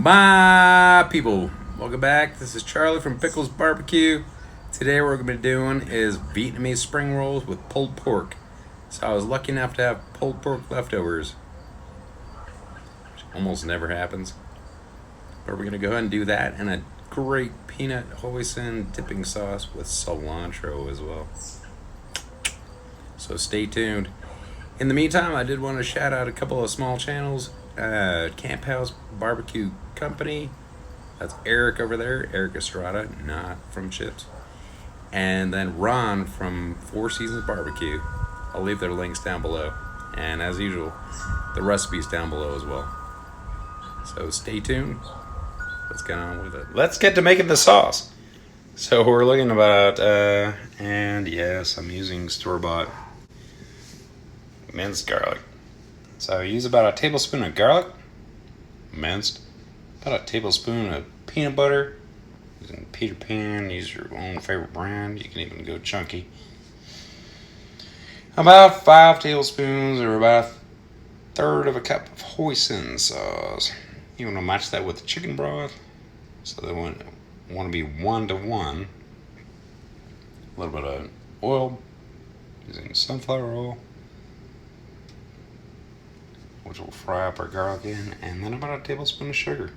My people, welcome back. This is Charlie from Pickles BBQ. Today, what we're going to be doing is Vietnamese spring rolls with pulled pork. So, I was lucky enough to have pulled pork leftovers, which almost never happens. But we're going to go ahead and do that and a great peanut hoisin dipping sauce with cilantro as well. So, stay tuned. In the meantime, I did want to shout out a couple of small channels. Camphouse BBQ Company. That's Eric over there, Eric Estrada, not from Chips. And then Ron from Four Seasons Barbecue. I'll leave their links down below. And as usual, the recipes down below as well. So stay tuned. Let's get on with it. Let's get to making the sauce. So we're looking about, and yes, I'm using store-bought minced garlic. So I use about a tablespoon of garlic, minced, about a tablespoon of peanut butter. Using Peter Pan, use your own favorite brand. You can even go chunky. About 5 tablespoons or about a third of a cup of hoisin sauce. You want to match that with the chicken broth. So they want to be 1-to-1. A little bit of oil, using sunflower oil, which will fry up our garlic in, and then about a tablespoon of sugar.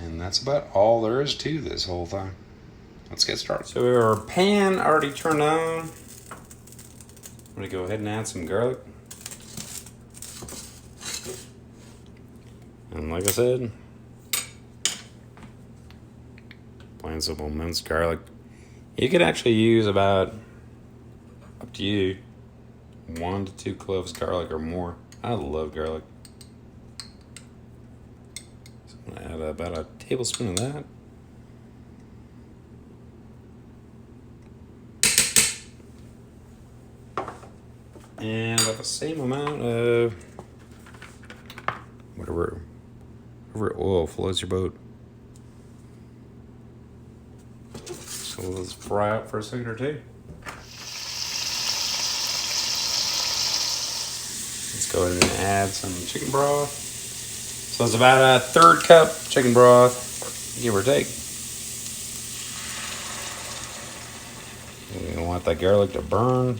And that's about all there is to this whole thing. Let's get started. So our pan already turned on. I'm gonna go ahead and add some garlic. And like I said, plain simple minced garlic. You could actually use about, up to you, 1 to 2 cloves garlic or more. I love garlic. So I'm going to add about a tablespoon of that. And about the same amount of whatever oil floats your boat. So let's fry up for a second or two. Let's go ahead and add some chicken broth. So it's about a third cup chicken broth, give or take. We don't want that garlic to burn.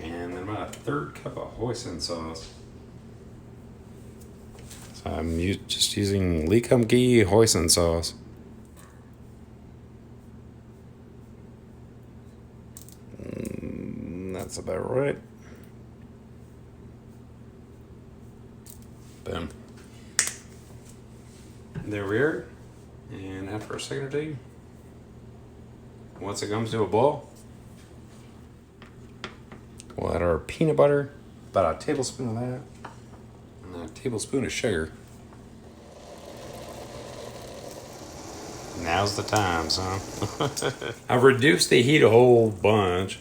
And then about a third cup of hoisin sauce. So I'm just using Lee Kum Kee hoisin sauce. That's about right. Boom. There we are. And after a second or two, once it comes to a boil, we'll add our peanut butter, about a tablespoon of that, and a tablespoon of sugar. Now's the time, son. I've reduced the heat a whole bunch.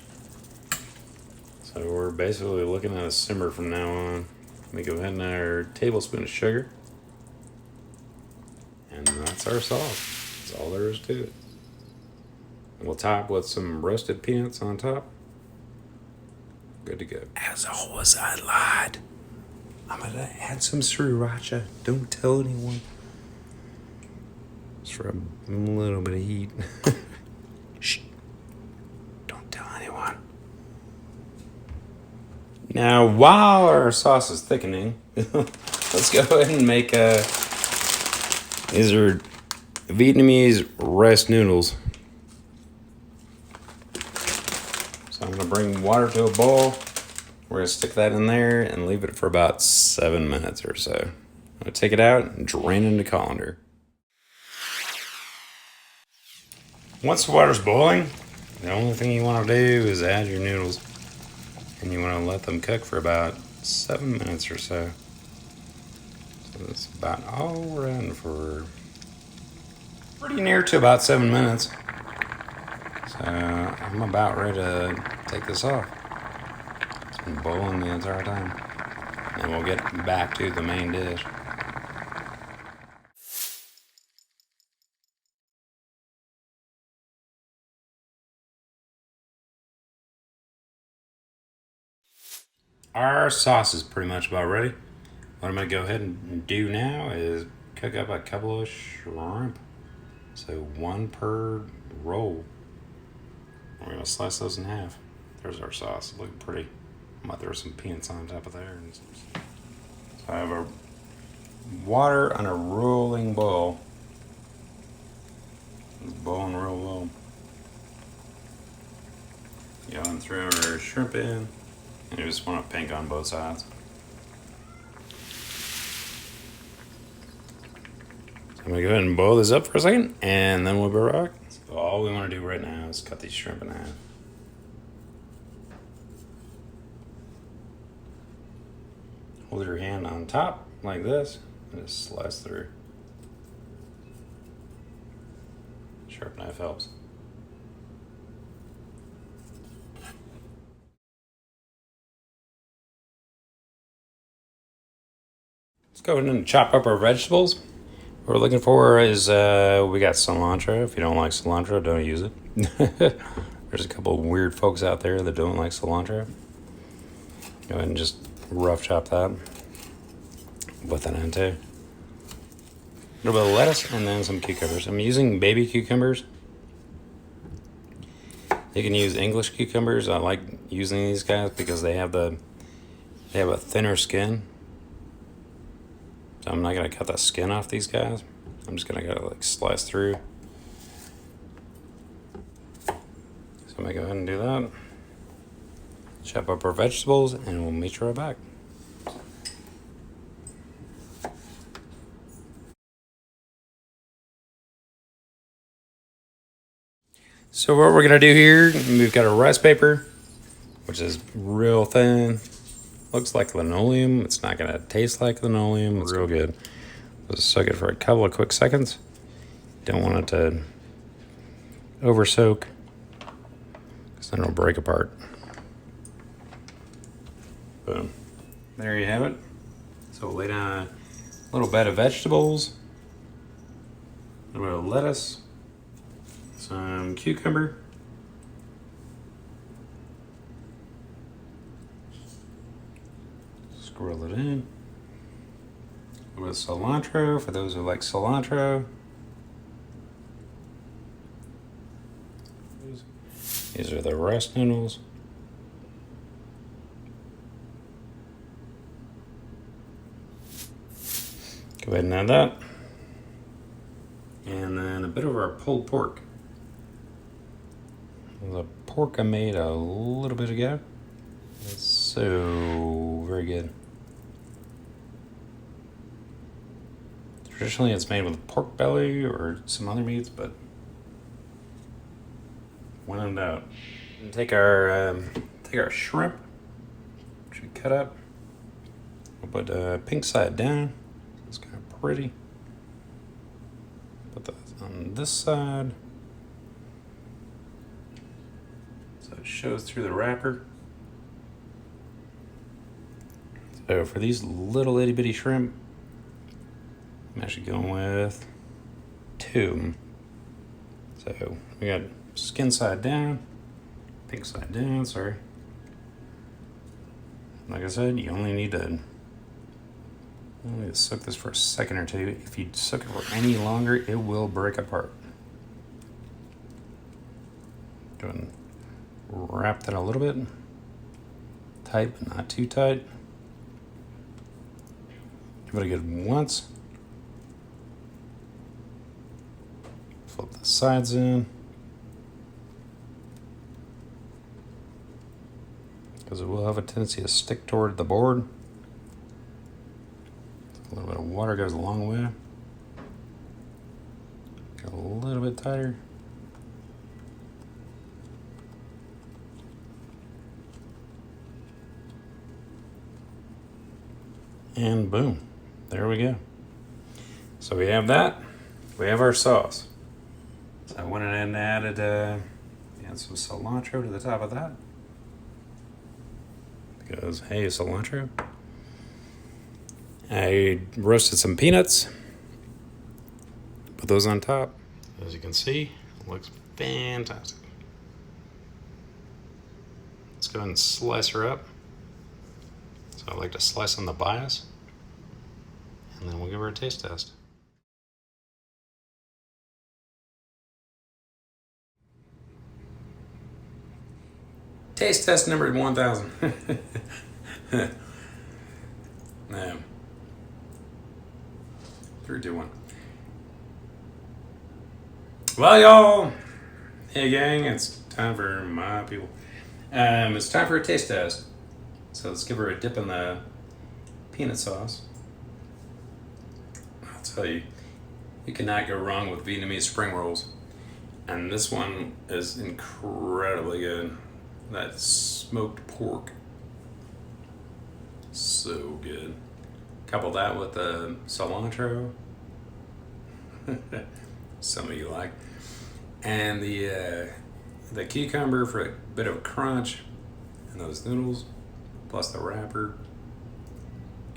So we're basically looking at a simmer from now on. Let me go ahead and add our tablespoon of sugar. And that's our sauce. That's all there is to it. And we'll top with some roasted peanuts on top. Good to go. As always, I lied. I'm going to add some sriracha. Don't tell anyone. Just for a little bit of heat. Shh. Don't tell anyone. Now, while our sauce is thickening, let's go ahead and make these are Vietnamese rice noodles. So I'm going to bring water to a boil. We're going to stick that in there and leave it for about 7 minutes or so. I'm going to take it out and drain into colander. Once the water's boiling, the only thing you want to do is add your noodles. And you want to let them cook for about 7 minutes or so. So that's about all we're in for. Pretty near to about 7 minutes. So I'm about ready to take this off. It's been boiling the entire time. And we'll get back to the main dish. Our sauce is pretty much about ready. What I'm going to go ahead and do now is cook up a couple of shrimp. So 1 per roll. We're going to slice those in half. There's our sauce. Looking pretty. I might throw some peanuts on top of there. So I have our water on a rolling boil. It's boiling real low. Go and throw our shrimp in. And you just want to pink on both sides. So I'm going to go ahead and boil this up for a second, and then we'll be right back. So all we want to do right now is cut these shrimp in half. Hold your hand on top like this and just slice through. Sharp knife helps. Let's go ahead and chop up our vegetables. What we're looking for is we got cilantro. If you don't like cilantro, don't use it. There's a couple of weird folks out there that don't like cilantro. Go ahead and just rough chop that. Put that in too. A little bit of lettuce and then some cucumbers. I'm using baby cucumbers. You can use English cucumbers. I like using these guys because they have a thinner skin. So I'm not gonna cut the skin off these guys. I'm just gonna go like slice through. So I'm gonna go ahead and do that. Chop up our vegetables and we'll meet you right back. So what we're gonna do here, we've got a rice paper, which is real thin. Looks like linoleum. It's not gonna taste like linoleum. It's real good. Let's soak it for a couple of quick seconds. Don't want it to over soak, because then it'll break apart. Boom. There you have it. So we'll lay down a little bed of vegetables, a little bit of lettuce, some cucumber, swirl it in. A little bit of cilantro for those who like cilantro. These are the rice noodles. Go ahead and add that. And then a bit of our pulled pork. The pork I made a little bit ago. It's so very good. Traditionally it's made with pork belly or some other meats, but when in doubt. And take our shrimp, which we cut up. We'll put pink side down. It's kind of pretty. Put that on this side. So it shows through the wrapper. So for these little itty bitty shrimp, I'm actually going with 2. So we got skin side down, pink side down, sorry. Like I said, you only need to soak this for a second or two. If you soak it for any longer, it will break apart. Go ahead and wrap that a little bit tight, but not too tight. Give it a good once. Flip the sides in. Because it will have a tendency to stick toward the board. A little bit of water goes a long way. Get a little bit tighter. And boom, there we go. So we have that. We have our sauce. So I went in and added some cilantro to the top of that. Because, hey, cilantro. I roasted some peanuts. Put those on top. As you can see, it looks fantastic. Let's go ahead and slice her up. So I like to slice on the bias, and then we'll give her a taste test. Taste test number 1000. 3, 2, 1. Well, y'all, hey gang, it's time for my people. It's time for a taste test. So let's give her a dip in the peanut sauce. I'll tell you, you cannot go wrong with Vietnamese spring rolls. And this one is incredibly good. That smoked pork. So good. Couple that with the cilantro. Some of you like. And the cucumber for a bit of a crunch. And those noodles. Plus the wrapper.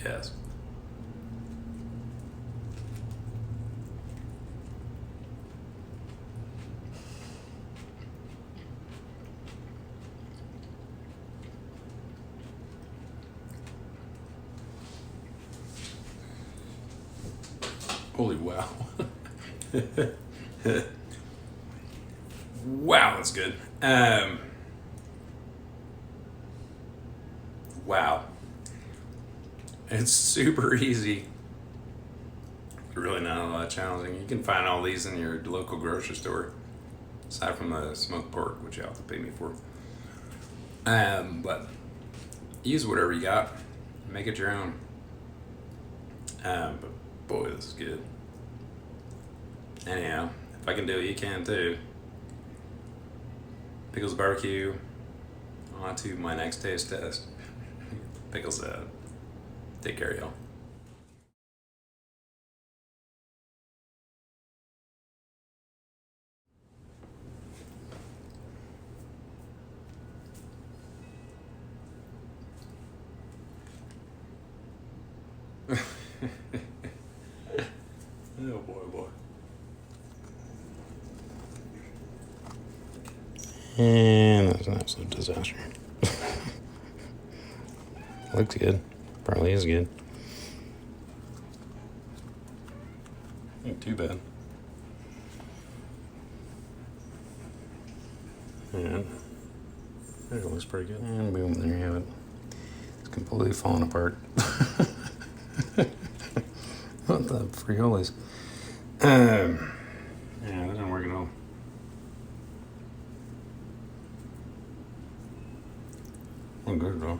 Yes. Holy wow. Wow, that's good. Wow. It's super easy. Really not a lot challenging. You can find all these in your local grocery store. Aside from the smoked pork, which you have to pay me for. But use whatever you got. Make it your own. But boy, this is good. Anyhow, if I can do it, you can too. Pickles BBQ. On to my next taste test. Pickles out. Take care, y'all. Oh boy. And that's an absolute disaster. Looks good. Probably is good. Ain't too bad. And it looks pretty good. And boom, there you have it. It's completely falling apart. What the frioles? Yeah, that didn't work at all. Oh, good though.